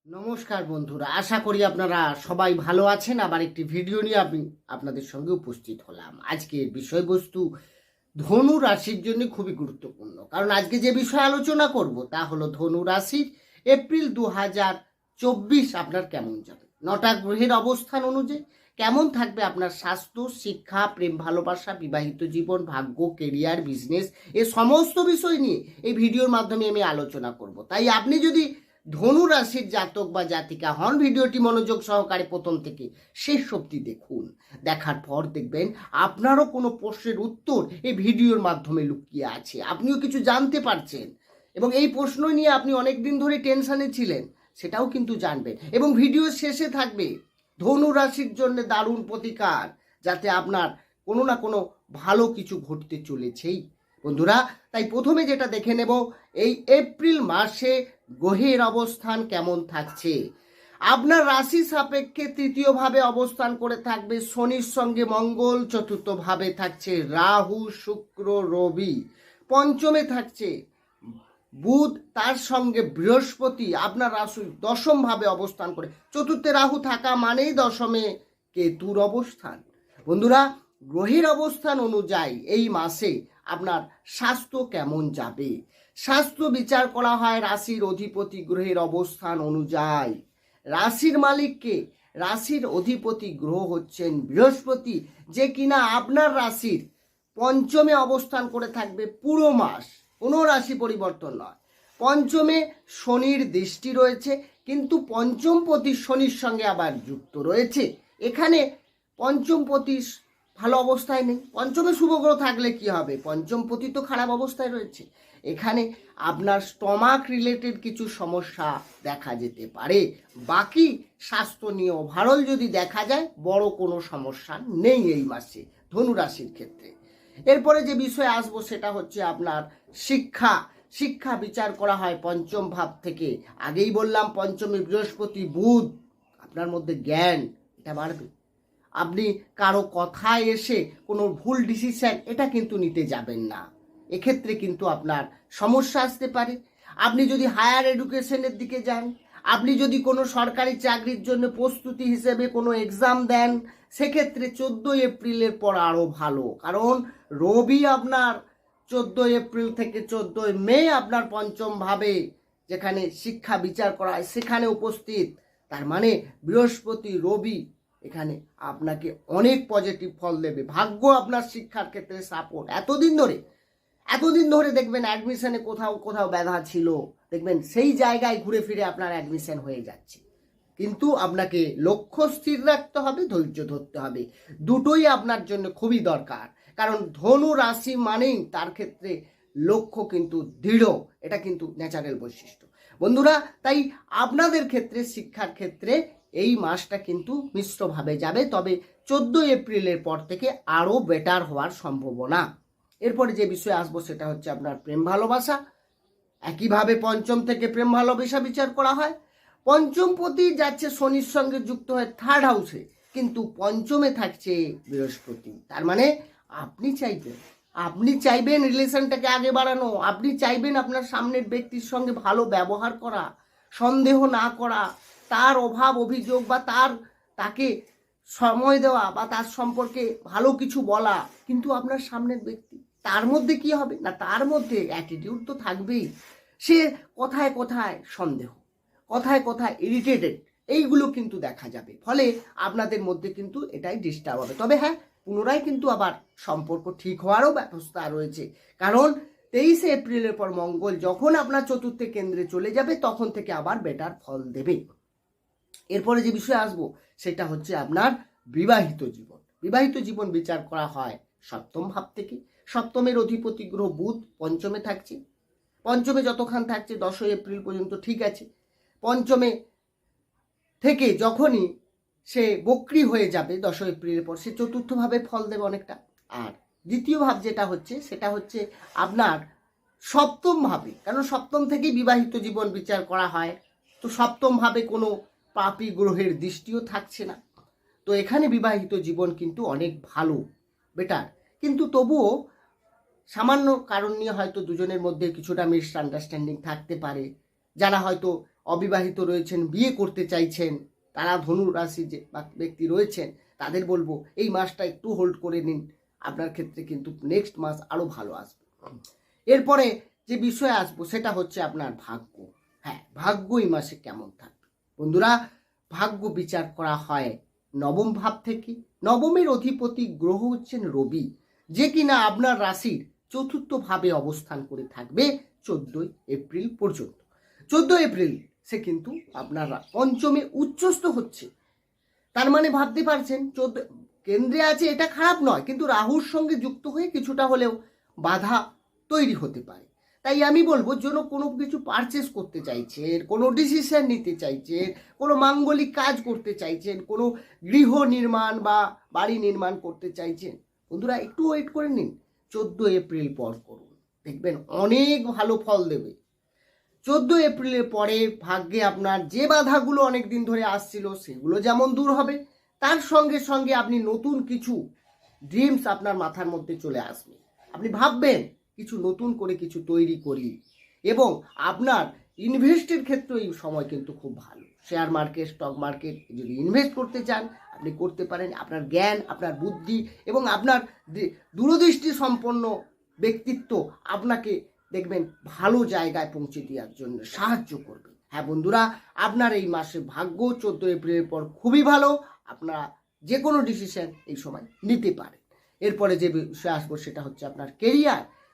নমস্কার বন্ধুরা, আশা করি আপনারা সবাই ভালো আছেন। আবার একটি ভিডিও নিয়ে আমি আপনাদের সঙ্গে উপস্থিত হলাম। আজকের বিষয়বস্তু ধনু রাশির জন্য খুবই গুরুত্বপূর্ণ, কারণ আজকে যে বিষয়ে আলোচনা করব তা হলো ধনু রাশির এপ্রিল 2024 আপনার কেমন যাবে, 9টা গ্রহের অবস্থান অনুযায়ী কেমন থাকবে আপনার স্বাস্থ্য, শিক্ষা, প্রেম ভালোবাসা, বিবাহিত জীবন, ভাগ্য, কেরিয়ার, বিজনেস, এ সমস্ত বিষয় নিয়ে এই ভিডিওর মাধ্যমে আমি আলোচনা করব। তাই আপনি যদি ধনু রাশির জাতক বা জাতিকা হন, ভিডিওটি মনোযোগ সহকারে প্রথম থেকে শেষ অবধি দেখুন। দেখার পর দেখবেন আপনারও কোনো প্রশ্নের উত্তর এই ভিডিওর মাধ্যমে লুকিয়ে আছে, আপনিও কিছু জানতে পারছেন এবং এই প্রশ্ন নিয়ে আপনি অনেক দিন ধরে টেনশনে ছিলেন, সেটাও কিন্তু জানবেন। এবং ভিডিও শেষে থাকবে ধনু রাশির জন্য দারুণ প্রতিকার, যাতে আপনার কোনো না কোনো ভালো কিছু ঘটতে চলেছেই বন্ধুরা। তাই প্রথমে যেটা দেখে নেব, এই এপ্রিল মাসে গ্রহের অবস্থান কেমন থাকছে। আপনার রাশি সাপেক্ষে তৃতীয় ভাবে অবস্থান করে থাকবে শনির সঙ্গে মঙ্গল, চতুর্থ ভাবে থাকছে রাহু, শুক্র, রবি, পঞ্চমে থাকছে বুধ, তার সঙ্গে বৃহস্পতি আপনার রাশি দশম ভাবে অবস্থান করে। চতুর্থে রাহু থাকা মানেই দশমে কেতুর অবস্থান। বন্ধুরা, গ্রহের অবস্থান অনুযায়ী এই মাসে আপনার স্বাস্থ্য কেমন যাবে। স্বাস্থ্য বিচার করা হয় রাশির অধিপতি গ্রহের অবস্থান অনুযায়ী। রাশির মালিককে, রাশির অধিপতি গ্রহ হচ্ছেন বৃহস্পতি, যে কিনা আপনার রাশির পঞ্চমে অবস্থান করে থাকবে পুরো মাস, কোনো রাশি পরিবর্তন নয়। পঞ্চমে শনির দৃষ্টি রয়েছে, কিন্তু পঞ্চমপতি শনির সঙ্গে আবার যুক্ত রয়েছে। এখানে পঞ্চমপতি ভালো অবস্থায় নেই। পঞ্চমে শুভগ্রহ থাকলে কি হবে, পঞ্চমপতি তো খারাপ অবস্থায় রয়েছে। এখানে আপনার স্টমাক রিলেটেড কিছু সমস্যা দেখা যেতে পারে। বাকি স্বাস্থ্য নিয়ে ওভারঅল যদি দেখা যায়, বড় কোনো সমস্যা নেই এই মাসে ধনু রাশির ক্ষেত্রে। এরপরে যে বিষয়ে আসবো সেটা হচ্ছে আপনার শিক্ষা। শিক্ষা বিচার করা হয় পঞ্চম ভাব থেকে। আগেই বললাম পঞ্চমে বৃহস্পতি, বুধ, আপনার মধ্যে জ্ঞান এটা বাড়বে। আপনি কারো কথায় এসে কোনো ভুল ডিসিশন এটা কিন্তু নিতে যাবেন না, এক্ষেত্রে কিন্তু আপনার সমস্যা আসতে পারে। আপনি যদি হায়ার এডুকেশনের দিকে যান, আপনি যদি কোনো সরকারি চাকরির জন্য প্রস্তুতি হিসেবে কোনো এক্সাম দেন, সেক্ষেত্রে 14 এপ্রিলের পর আরও ভালো, কারণ রবি আপনার 14 এপ্রিল থেকে 14 মে আপনার পঞ্চম ভাবে, যেখানে শিক্ষা বিচার করা হয় সেখানে উপস্থিত। তার মানে বৃহস্পতি, রবি এখানে আপনাকে অনেক পজিটিভ ফল দেবে। ভাগ্য আপনার শিক্ষার ক্ষেত্রে সাপোর্ট। এতদিন ধরে দেখবেন অ্যাডমিশনে কোথাও কোথাও বাধা ছিল, দেখবেন সেই জায়গায় ঘুরে ফিরে আপনার অ্যাডমিশন হয়ে যাচ্ছে। কিন্তু আপনাকে লক্ষ্য স্থির রাখতে হবে, ধৈর্য ধরতে হবে, দুটোই আপনার জন্য খুবই দরকার। কারণ ধনু রাশি মানেই তার ক্ষেত্রে লক্ষ্য কিন্তু দৃঢ়, এটা কিন্তু ন্যাচারাল বৈশিষ্ট্য বন্ধুরা। তাই আপনাদের ক্ষেত্রে, শিক্ষার ক্ষেত্রে এই মাসটা কিন্তু মিশ্রভাবে যাবে, তবে 14 এপ্রিলের পর থেকে আরও বেটার হওয়ার সম্ভাবনা। এরপরে যে বিষয়ে আসবো সেটা হচ্ছে আপনার প্রেম ভালোবাসা। একইভাবে পঞ্চম থেকে প্রেম ভালোবাসা বিচার করা হয়। পঞ্চমপতি যাচ্ছে শনির সঙ্গে যুক্ত হয়ে থার্ড হাউসে, কিন্তু পঞ্চমে থাকছে বৃহস্পতি। তার মানে আপনি চাইবেন রিলেশনটাকে আগে বাড়ানো, আপনি চাইবেন আপনার সামনের ব্যক্তির সঙ্গে ভালো ব্যবহার করা, সন্দেহ না করা, তার অভাব অভিযোগ বা তাকে সময় দেওয়া বা তার সম্পর্কে ভালো কিছু বলা। কিন্তু আপনার সামনের ব্যক্তি, তার মধ্যে কি হবে না, তার মধ্যে অ্যাটিটিউড তো থাকবেই। সে কথায় কথায় সন্দেহ, কথায় কথায় ইরিটেটেড, এইগুলো কিন্তু দেখা যাবে। ফলে আপনাদের মধ্যে কিন্তু এটাই ডিস্টার্ব হবে। তবে হ্যাঁ, পুনরায় কিন্তু আবার সম্পর্ক ঠিক হওয়ারও ব্যবস্থা রয়েছে, কারণ 23 এপ্রিলের পর মঙ্গল যখন আপনার চতুর্থ কেন্দ্রে চলে যাবে, তখন থেকে আবার বেটার ফল দেবে। এরপরে যে বিষয়ে আসবো সেটা হচ্ছে আপনার বিবাহিত জীবন। বিবাহিত জীবন বিচার করা হয় সপ্তম ভাব থেকে। সপ্তমের অধিপতি গ্রহ বুধ পঞ্চমে থাকছে। পঞ্চমে যতক্ষণ থাকছে 10 এপ্রিল পর্যন্ত ঠিক আছে। পঞ্চমে থেকে যখনই সে বক্রি হয়ে যাবে 10 এপ্রিলের পর, সে চতুর্থ ভাবে ফল দেবে অনেকটা। আর দ্বিতীয় ভাব যেটা হচ্ছে সেটা হচ্ছে আপনার সপ্তম ভাবে, কারণ সপ্তম থেকেই বিবাহিত জীবন বিচার করা হয়। তো সপ্তম ভাবে কোনো পাপী গ্রহের দৃষ্টিও থাকছে না। তো এখানে বিবাহিত জীবন কিন্তু অনেক ভালো, বেটার। কিন্তু তবুও সামান্য কারণ নিয়ে হয়তো দুজনের মধ্যে কিছুটা মিসআন্ডারস্ট্যান্ডিং থাকতে পারে। যারা হয়তো অবিবাহিত রয়েছেন, বিয়ে করতে চাইছেন, তারা ধনু রাশি যে ব্যক্তি রয়েছেন তাদের বলবো এই মাসটা একটু হোল্ড করে নিন, আপনার ক্ষেত্রে কিন্তু নেক্সট মাস আরও ভালো আসবে। এরপরে যে বিষয়ে আসবো সেটা হচ্ছে আপনার ভাগ্য। হ্যাঁ, ভাগ্য এই মাসে কেমন থাকবে বন্ধুরা? ভাগ্য বিচার করা হয় নবম ভাব থেকে। নবমের অধিপতি গ্রহ হচ্ছেন রবি, যে কিনা আপনার রাশির চতুর্থ ভাবে অবস্থান করে থাকবে 14 এপ্রিল পর্যন্ত। 14 এপ্রিল সে কিন্তু আপনার পঞ্চমে উচ্চস্থ হচ্ছে। তার মানে ভাবতে পারছেন 14 কেন্দ্রে আছে, এটা খারাপ নয়, কিন্তু রাহুর সঙ্গে যুক্ত হয়ে কিছুটা হলেও বাধা তৈরি হতে পারে। তাই আমি বলবো যেন কোনো কিছু পারচেস করতে চাইছেন, কোনো ডিসিশন নিতে চাইছেন, কোনো মাঙ্গলিক কাজ করতে চাইছেন, কোনো গৃহ নির্মাণ বা বাড়ি নির্মাণ করতে চাইছেন, বন্ধুরা একটু ওয়েট করে নিন, 14 এপ্রিল পর করুন, দেখবেন অনেক ভালো ফল দেবে। 14 এপ্রিলের পরে ভাগ্যে আপনার যে বাধাগুলো অনেক দিন ধরে আসছিল সেগুলো যেমন দূর হবে, তার সঙ্গে সঙ্গে আপনি নতুন কিছু ড্রিমস আপনার মাথার মধ্যে চলে আসবে। আপনি ভাববেন কিছু নতুন করে কিছু তৈরি করি, এবং আপনার ইনভেস্টের ক্ষেত্রে এই সময় কিন্তু খুব ভালো। শেয়ার মার্কেট, স্টক মার্কেট যদি ইনভেস্ট করতে চান আপনি করতে পারেন। আপনার জ্ঞান, আপনার বুদ্ধি এবং আপনার দূরদৃষ্টি সম্পন্ন ব্যক্তিত্ব আপনাকে দেখবেন ভালো জায়গায় পৌঁছে দেওয়ার জন্য সাহায্য করবে। হ্যাঁ বন্ধুরা, আপনার এই মাসে ভাগ্য 14 এপ্রিলের পর খুবই ভালো, আপনারা যে কোনো ডিসিশন এই সময় নিতে পারেন। এরপরে যে বিষয়ে আসবো সেটা হচ্ছে আপনার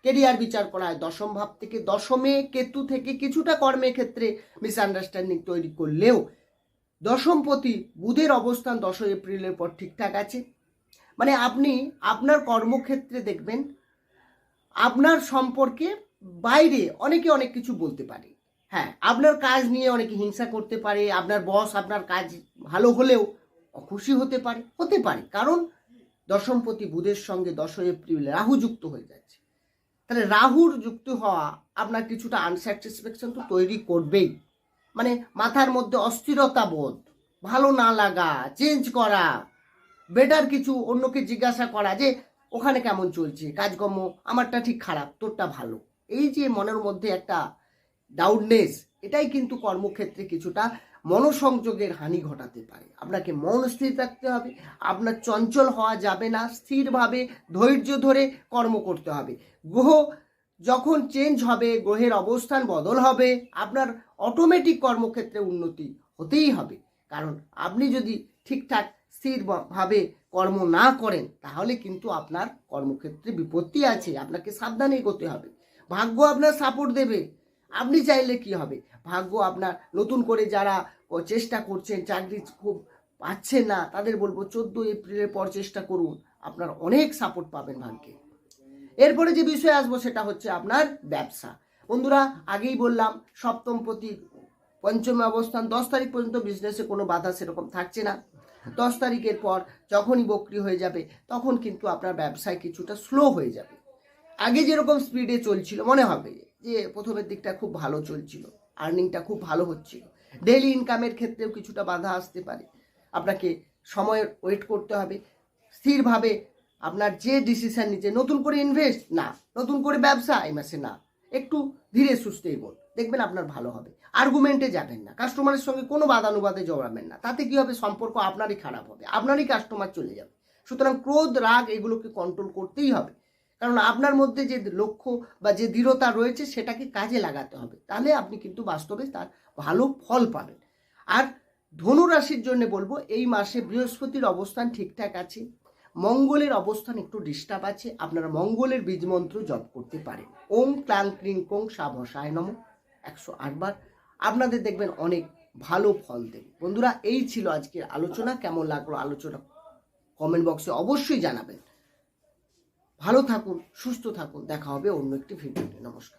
কেরিয়ার বিচার করা হয় দশম ভাব থেকে। দশমে কেতু থেকে কিছুটা কর্মের ক্ষেত্রে মিসআন্ডারস্ট্যান্ডিং তৈরি করলেও দশমপতি বুধের অবস্থান 10 এপ্রিলের পর ঠিকঠাক আছে। মানে আপনি আপনার কর্মক্ষেত্রে দেখবেন আপনার সম্পর্কে বাইরে অনেকে অনেক কিছু বলতে পারে। হ্যাঁ, আপনার কাজ নিয়ে অনেকে হিংসা করতে পারে, আপনার বস আপনার কাজ ভালো হলেও অখুশি হতে পারে, কারণ দশমপতি বুধের সঙ্গে 10 এপ্রিল রাহু যুক্ত হয়ে যাচ্ছে। তাহলে রাহুর যুক্ত হওয়া আপনার কিছুটা আনস্যাটিসফ্যাকশন তো তৈরি করবেই। মানে মাথার মধ্যে অস্থিরতা বোধ, ভালো না লাগা, চেঞ্জ করা, বেটার কিছু অন্যকে জিজ্ঞাসা করা যে ওখানে কেমন চলছে কাজকর্ম, আমারটা ঠিক খারাপ, তোরটা ভালো, এই যে মনের মধ্যে একটা ডাউটনেস, এটাই কিন্তু কর্মক্ষেত্রে কিছুটা মনোসংযোগের হানি ঘটাতে পারে। আপনাকে মন স্থির রাখতে হবে, আপনার চঞ্চল হওয়া যাবে না, স্থিরভাবে ধৈর্য ধরে কর্ম করতে হবে। গ্রহ যখন চেঞ্জ হবে, গ্রহের অবস্থান বদল হবে, আপনার অটোমেটিক কর্মক্ষেত্রে উন্নতি হতেই হবে। কারণ আপনি যদি ঠিকঠাক স্থিরভাবে কর্ম না করেন তাহলে কিন্তু আপনার কর্মক্ষেত্রে বিপত্তি আছে, আপনাকে সাবধানে এগোতে হবে। ভাগ্য আপনার সাপোর্ট দেবে, আপনি চাইলে কি হবে, ভাগ্য আপনার নতুন করে যারা চেষ্টা করছেন, চাকরি খুব পাচ্ছেন না, তাদের বলবো 14 এপ্রিলের পর চেষ্টা করুন, আপনার অনেক সাপোর্ট পাবেন ভাগ্যে। এরপরে যে বিষয়ে আসবো সেটা হচ্ছে আপনার ব্যবসা। বন্ধুরা আগেই বললাম সপ্তমপতি পঞ্চমে অবস্থান, 10 তারিখ পর্যন্ত বিজনেসে কোনো বাধা সেরকম থাকছে না। 10 তারিখের পর যখনই বকরি হয়ে যাবে তখন কিন্তু আপনার ব্যবসায় কিছুটা স্লো হয়ে যাবে। আগে যেরকম স্পিডে চলছিল মনে হবে যে প্রথমের দিকটা খুব ভালো চলছিল, আর্নিংটা খুব ভালো হচ্ছিল, ডেইলি ইনকামের ক্ষেত্রেও কিছুটা বাধা আসতে পারে। আপনাকে সময় ওয়েট করতে হবে, স্থিরভাবে আপনার যে ডিসিশন নিচ্ছে, নতুন করে ইনভেস্ট না, নতুন করে ব্যবসা এই মাসে না, একটু ধীরে সুস্থে এগোন, দেখবেন আপনার ভালো হবে। আর্গুমেন্টে যাবেন না, কাস্টমারের সঙ্গে কোনো বাদানুবাদে জড়াবেন না, তাতে কি হবে সম্পর্ক আপনারই খারাপ হবে, আপনারই কাস্টমার চলে যাবে। সুতরাং ক্রোধ, রাগ এগুলোকে কন্ট্রোল করতেই হবে, কারণ আপনার মধ্যে যে লক্ষ্য বা যে দৃঢ়তা রয়েছে সেটাকে কাজে লাগাতে হবে, তাহলে আপনি কিন্তু বাস্তবে তার ভালো ফল পাবেন। আর ধনু রাশির জন্য বলবো এই মাসে বৃহস্পতির অবস্থান ঠিকঠাক আছে, মঙ্গলের অবস্থান একটু ডিস্টার্ব আছে, আপনারা মঙ্গলের বীজ মন্ত্র জপ করতে পারেন। ওং ক্লাং ক্রিং কোং সাবসায় নম 108 বার, আপনাদের দেখবেন অনেক ভালো ফল দেবে। বন্ধুরা এই ছিল আজকের আলোচনা, কেমন লাগলো আলোচনা কমেন্ট বক্সে অবশ্যই জানাবেন। ভালো থাকুন, সুস্থ থাকুন, দেখা হবে অন্য একটি ভিডিওতে। নমস্কার।